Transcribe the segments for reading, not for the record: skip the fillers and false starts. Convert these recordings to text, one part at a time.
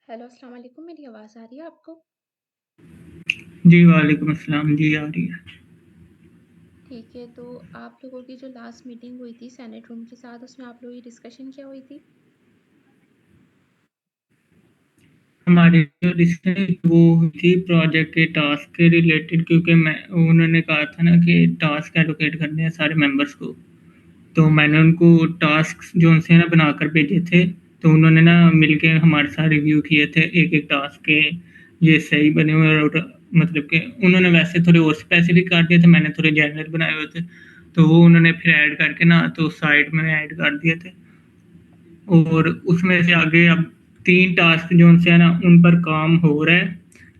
Hello, अस्सलाम वालेकुम। मेरी आवाज़ आ रही है आपको? जी, वालेकुम अस्सलाम। जी, आ रही है। ठीक है, तो आप लोगों की जो लास्ट मीटिंग हुई थी सेनेट रूम के साथ, उसमें आप लोगों की डिस्कशन क्या हुई थी? हमारी जो डिस्कशन वो हुई थी प्रोजेक्ट के टास्क के रिलेटेड, क्योंकि मैं उन्होंने कहा था ना कि टास्क एलोकेट करने हैं सारे मेंबर्स को। तो मैंने उनको टास्क जो उनसे ना बनाकर भेजे थे। तो उन्होंने ना मिलके हमारे साथ रिव्यू किए थे एक एक टास्क के। ये सही बने हुए और मतलब कि उन्होंने वैसे थोड़े और स्पेसिफिक कर दिए थे, मैंने थोड़े जनरल बनाए हुए थे। तो वो उन्होंने फिर ऐड करके ना तो साइड में ऐड कर दिए थे। और उसमें से आगे अब 3 टास्क जो उनसे है ना उन पर काम हो रहा है।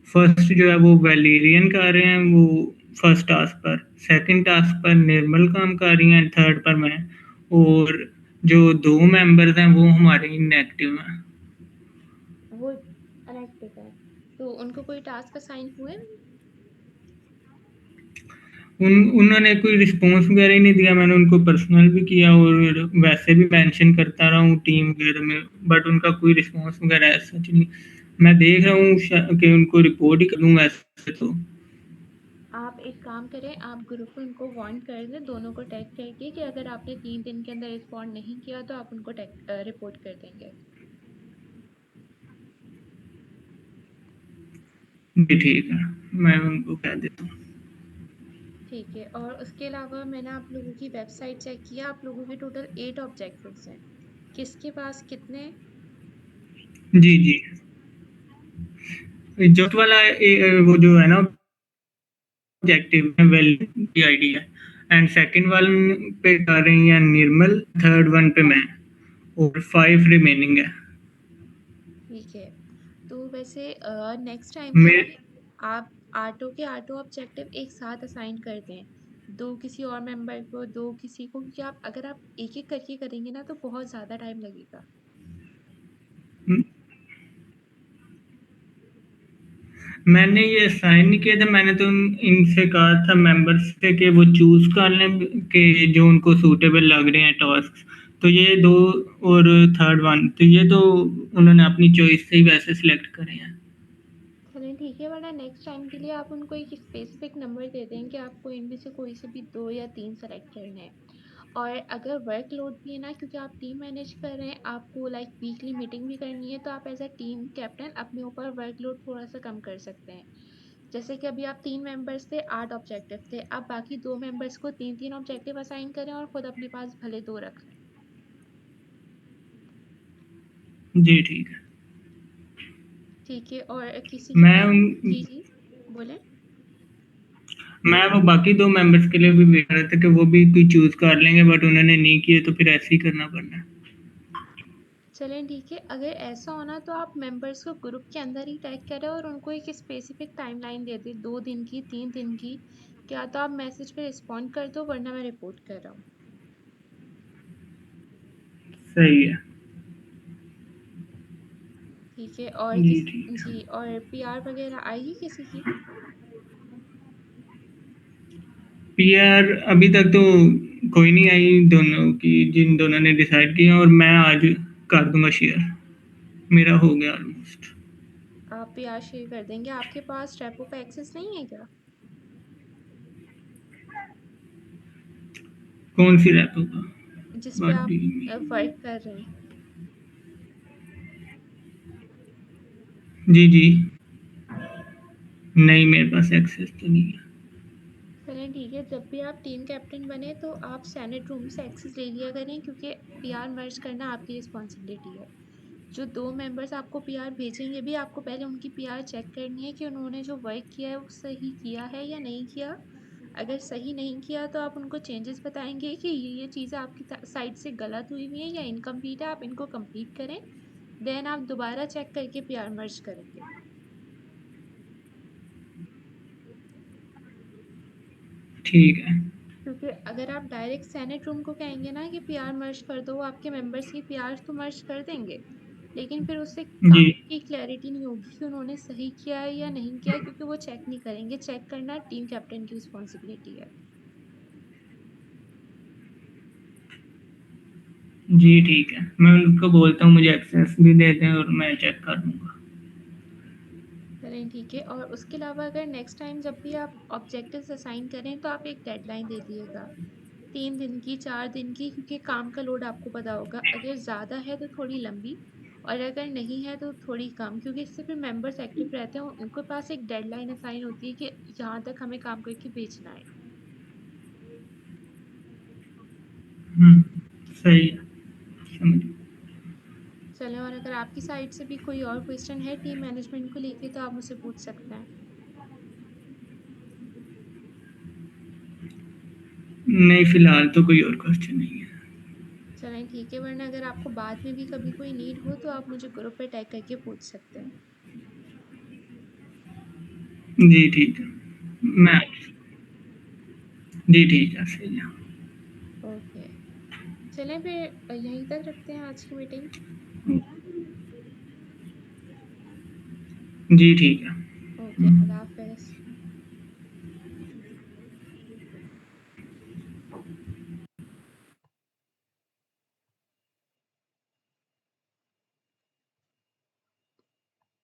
फर्स्ट जो है वो वैलेरियन कर रहे हैं, वो फर्स्ट टास्क पर। सेकंड टास्क पर निर्मल काम कर रही हैं, थर्ड पर मैं। और जो 2 मेंबर्स हैं वो हमारे इनएक्टिव हैं। वो इनएक्टिव है, तो उनको कोई टास्क असाइन हुए? उन्होंने कोई रिस्पॉन्स वगैरह ही नहीं दिया। मैंने उनको पर्सनल भी किया और वैसे भी मेंशन करता रहा हूँ टीम वगैरह में, बट उनका कोई रिस्पॉन्स वगैरह ऐसा सच नहीं। मैं देख रहा हूँ कि उनको रिपोर्ट ही कर दूँ वैसे तो। आप एक काम करें, आप ग्रुप में उनको वार्न कर दें, दोनों को टैग करके कि अगर आपने 3 दिन के अंदर रिस्पॉन्ड नहीं किया तो आप उनको टैग रिपोर्ट कर देंगे। जी ठीक है, मैं उनको कह देता हूँ। ठीक है, और उसके अलावा मैंने आप लोगों की वेबसाइट चेक किया, आप लोगों के टोटल 8 ऑब्जेक्टिव्स हैं। किसके पास कितने? जी जी, जस्ट वाला वो जो है ना ऑब्जेक्टिव है वैलिडिटी आईडी है। एंड सेकंड वन पे कर रही है निर्मल, थर्ड वन पे मैं, और 5 रिमेनिंग है ठीक है, तो वैसे नेक्स्ट टाइम के मेरे। लिए आप आटो के आटो ऑब्जेक्टिव एक साथ असाइन कर दें। दो किसी और मेंबर को, दो किसी को, क्योंकि आप अगर आप एक एक करके करेंगे ना तो बहुत ज़्यादा टाइम लगेगा। मैंने ये साइन नहीं किया था, मैंने तो इनसे कहा था मेंबर्स से कि वो चूज कर लें कि जो उनको सूटेबल लग रहे हैं टास्क। तो ये दो और थर्ड वन तो ये तो उन्होंने अपनी चॉइस से ही वैसे सिलेक्ट करे हैं। चलें ठीक है, वरना नेक्स्ट टाइम के लिए आप उनको एक स्पेसिफिक नंबर दे दें कि आपको इनमें से कोई से भी 2 या 3 सेलेक्ट करने हैं। और अगर वर्कलोड भी है ना, क्योंकि आप टीम मैनेज कर रहे हैं, आपको लाइक वीकली मीटिंग भी करनी है, तो आप एज अ टीम कैप्टन अपने ऊपर वर्कलोड थोड़ा सा कम कर सकते हैं। जैसे कि अभी आप 3 मेंबर्स थे, 8 ऑब्जेक्टिव थे, आप बाकी 2 मेंबर्स को 3-3 ऑब्जेक्टिव असाइन करें और खुद अपने पास भले 2 रख लें। जी ठीक है। ठीक है, और किसी के मैं पास? उन जी जी, बोले। मैं वो बाकी 2 मेंबर्स के लिए भी वेट कर रहा था कि वो भी कोई चूज कर लेंगे, बट उन्होंने नहीं किए तो फिर ऐसे ही करना पड़ना है। चलें ठीक है, अगर ऐसा होना तो आप मेंबर्स को ग्रुप के अंदर ही टैग करें और उनको एक स्पेसिफिक टाइमलाइन दे दें, 2 दिन की, 3 दिन की। क्या तो आप मैसेज पे रिस्पॉन्ड कर दो, वरना मैं रिपोर्ट कर रहा हूँ। सही है। ठीक है, और जी किस ठीक है। जी, और पीआर वगैरह आएगी किसी की? पीआर अभी तक तो कोई नहीं आई दोनों की, जिन दोनों ने डिसाइड किया, और मैं आज कर दूंगा शेयर। मेरा हो गया ऑलमोस्ट। आप पीआर शेयर कर देंगे? आपके पास ट्रैपो का एक्सेस नहीं है क्या, कौन सी रैप होगा? जिस पे व्हाट आप डू यू मीन? वर्क कर रहे हैं? जी जी, नहीं मेरे पास एक्सेस तो नहीं है। चलें ठीक है, जब भी आप टीम कैप्टन बने तो आप सेनेट रूम से एक्सेस ले लिया करें, क्योंकि पीआर मर्ज करना आपकी रिस्पॉन्सिबिलिटी है। जो 2 मेंबर्स आपको पीआर भेजेंगे भी, आपको पहले उनकी पीआर चेक करनी है कि उन्होंने जो वर्क किया है वो सही किया है या नहीं किया। अगर सही नहीं किया तो आप उनको चेंजेस बताएंगे कि ये चीज़ें आपकी साइड से गलत हुई हुई हैं या इनकम्प्लीट है, आप इनको कंप्लीट करें। देन आप दोबारा चेक करके पीआर मर्ज करेंगे। ठीक है। क्योंकि अगर आप डायरेक्ट सेनेट रूम को कहेंगे ना कि पीआर मर्ज कर दो, वो आपके मेंबर्स की पीआर तो मर्ज कर देंगे, लेकिन फिर उससे जी काम की क्लैरिटी नहीं होगी कि उन्होंने सही किया है या नहीं किया, क्योंकि वो चेक नहीं करेंगे। चेक करना टीम कैप्टन की रिस्पॉन्सिबिलिटी है। जी ठीक है, मैं उनको बोलता हूँ मुझे एक्सेस भी दे दें और मैं चेक कर लूँगा। चलें ठीक है। और उसके अलावा अगर नेक्स्ट टाइम जब भी आप ऑब्जेक्टिव्स असाइन करें तो आप एक डेडलाइन दे दिएगा, 3 दिन की, 4 दिन की, क्योंकि काम का लोड आपको पता होगा। अगर ज़्यादा है तो थोड़ी लंबी, और अगर नहीं है तो थोड़ी कम, क्योंकि इससे फिर मेंबर्स एक्टिव रहते हैं, उनके पास एक डेडलाइन असाइन होती है कि यहाँ तक हमें काम करके भेजना है। सही है, समझ। चलें, और अगर आपकी साइड से भी कोई और क्वेश्चन है टीम मैनेजमेंट को लेके तो आप मुझसे पूछ सकते हैं। नहीं, फिलहाल तो कोई और क्वेश्चन नहीं है। चलें ठीक है, वरना अगर आपको बाद में भी कभी कोई नीड हो तो आप मुझे ग्रुप पे टैग करके पूछ सकते हैं। जी ठीक है। मैं जी ठीक है, सही है। ओके, चलें फिर यहीं तक रखते हैं आज की मीटिंग। जी ठीक है। ओके, अल्लाह हाफ़िज़।